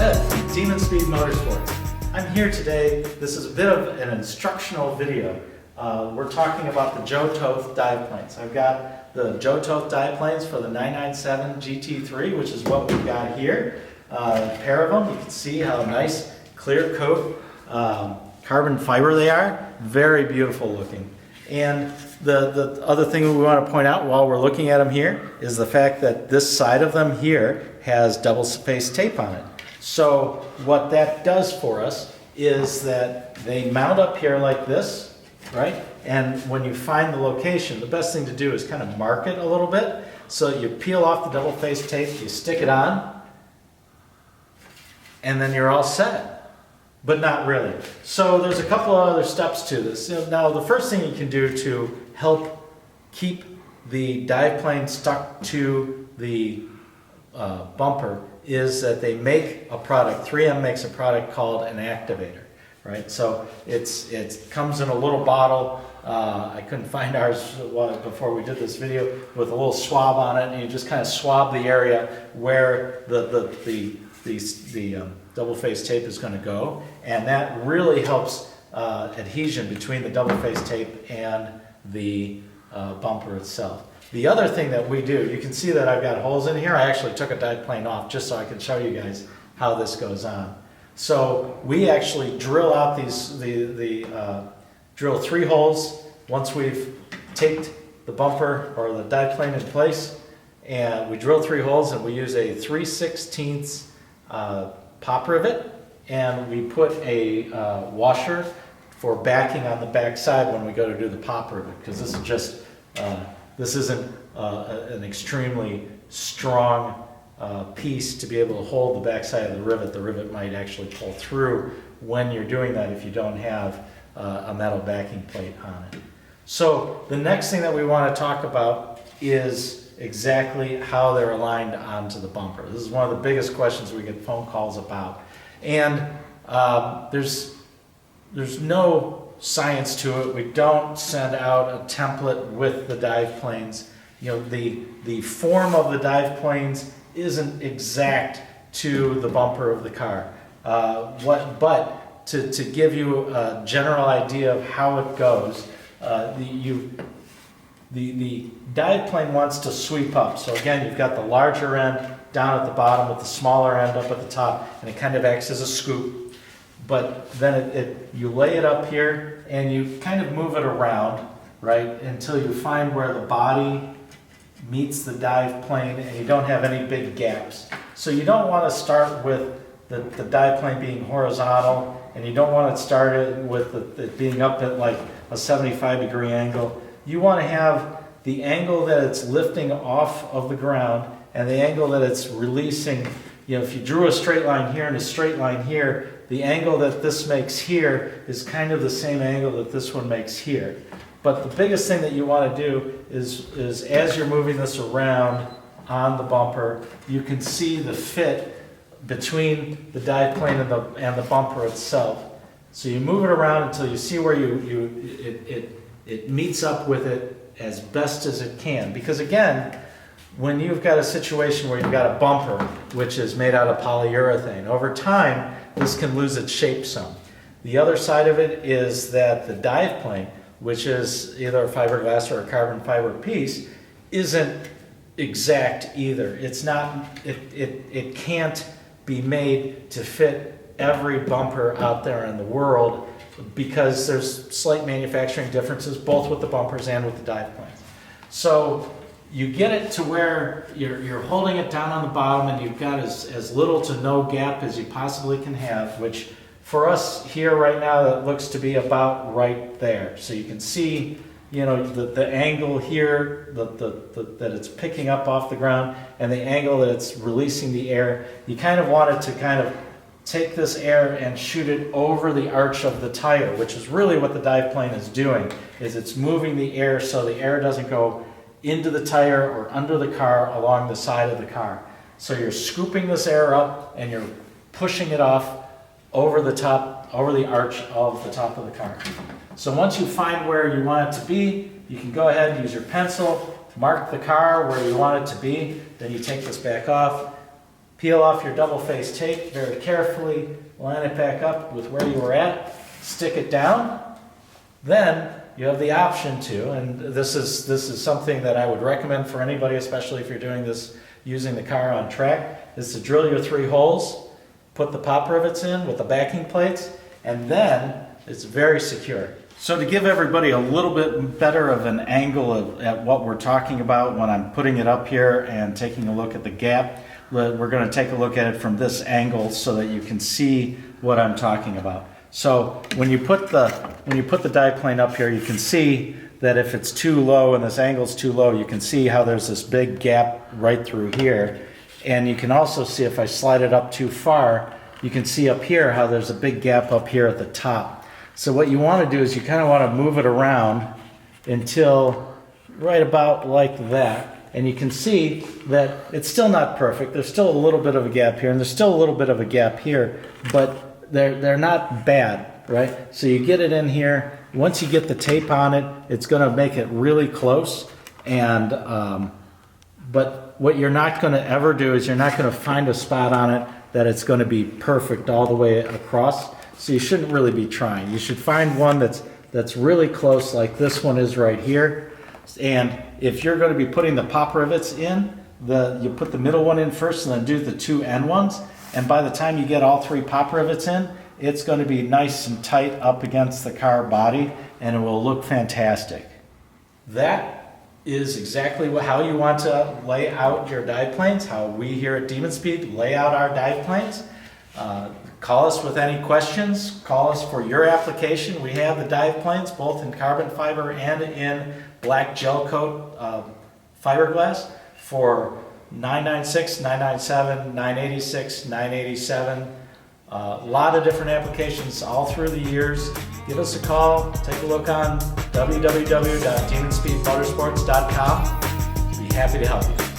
Ed from Demon Speed Motorsports. I'm here today. This is a bit of an instructional video. We're talking about the Toth dive planes. I've got the Toth dive planes for the 997 GT3, which is what we've got here. A pair of them. You can see how nice, clear coat, carbon fiber they are. Very beautiful looking. And the other thing we want to point out while we're looking at them here is the fact that this side of them here has double-spaced tape on it. So what that does for us is that they mount up here like this, right? And when you find the location, the best thing to do is kind of mark it a little bit. So you peel off the double-faced tape, you stick it on, and then you're all set. But not really. So there's a couple of other steps to this. Now the first thing you can do to help keep the dive plane stuck to the bumper is that they make a product, 3M makes a product called an activator, right? So it comes in a little bottle. I couldn't find ours before we did this video, with a little swab on it, and you just kind of swab the area where the double-faced tape is going to go, and that really helps adhesion between the double-faced tape and the bumper itself. The other thing that we do, you can see that I've got holes in here. I actually took a dive plane off just so I can show you guys how this goes on. So we actually drill out drill 3 holes once we've taped the bumper or the dive plane in place, and we drill 3 holes, and we use a 3/16 pop rivet, and we put a washer for backing on the back side when we go to do the pop rivet, because this is just this isn't an extremely strong piece to be able to hold the back side of the rivet. The rivet might actually pull through when you're doing that if you don't have a metal backing plate on it. So the next thing that we want to talk about is exactly how they're aligned onto the bumper. This is one of the biggest questions we get phone calls about. And there's no science to it. We don't send out a template with the dive planes. You know, the form of the dive planes isn't exact to the bumper of the car. But to give you a general idea of how it goes, the dive plane wants to sweep up. So again, you've got the larger end down at the bottom with the smaller end up at the top, and it kind of acts as a scoop. But then you lay it up here and you kind of move it around, right, until you find where the body meets the dive plane and you don't have any big gaps. So you don't want to start with the dive plane being horizontal, and you don't want to start it with it being up at like a 75-degree angle. You want to have the angle that it's lifting off of the ground and the angle that it's releasing. You know, if you drew a straight line here and a straight line here, the angle that this makes here is kind of the same angle that this one makes here. But the biggest thing that you want to do is as you're moving this around on the bumper, you can see the fit between the dive plane and the bumper itself. So you move it around until you see where it meets up with it as best as it can. Because again, when you've got a situation where you've got a bumper which is made out of polyurethane, over time this can lose its shape some. The other side of it is that the dive plane, which is either a fiberglass or a carbon fiber piece, isn't exact either. It's not. It can't be made to fit every bumper out there in the world, because there's slight manufacturing differences both with the bumpers and with the dive planes. So you get it to where you're holding it down on the bottom and you've got as little to no gap as you possibly can have, which for us here right now, that looks to be about right there. So you can see, you know, the angle here that it's picking up off the ground and the angle that it's releasing the air. You kind of want it to kind of take this air and shoot it over the arch of the tire, which is really what the dive plane is doing, is it's moving the air so the air doesn't go into the tire or under the car along the side of the car. So you're scooping this air up and you're pushing it off over the top, over the arch of the top of the car. So once you find where you want it to be, you can go ahead and use your pencil, mark the car where you want it to be, then you take this back off, Peel off your double-faced tape very carefully, line it back up with where you were at, stick it down. Then you have the option to, and this is something that I would recommend for anybody, especially if you're doing this using the car on track, is to drill your 3 holes, put the pop rivets in with the backing plates, and then it's very secure. So to give everybody a little bit better of an angle at what we're talking about when I'm putting it up here and taking a look at the gap, we're going to take a look at it from this angle so that you can see what I'm talking about. So when you put the die plane up here, you can see that if it's too low and this angle's too low, you can see how there's this big gap right through here. And you can also see if I slide it up too far, you can see up here how there's a big gap up here at the top. So what you want to do is you kind of want to move it around until right about like that. And you can see that it's still not perfect. There's still a little bit of a gap here, and there's still a little bit of a gap here, but they're not bad, right? So you get it in here. Once you get the tape on it, it's going to make it really close. And but what you're not going to ever do is you're not going to find a spot on it that it's going to be perfect all the way across. So you shouldn't really be trying. You should find one that's really close, like this one is right here. And if you're going to be putting the pop rivets in, you put the middle one in first and then do the 2 end ones. And by the time you get all 3 pop rivets in, it's going to be nice and tight up against the car body, and it will look fantastic. That is exactly how you want to lay out your dive planes, how we here at Demon Speed lay out our dive planes. Call us with any questions. Call us for your application. We have the dive planes both in carbon fiber and in black gel coat fiberglass for $996, $997, $986, $987. A lot of different applications all through the years. Give us a call. Take a look on www.demonspeedmotorsports.com. Be happy to help you.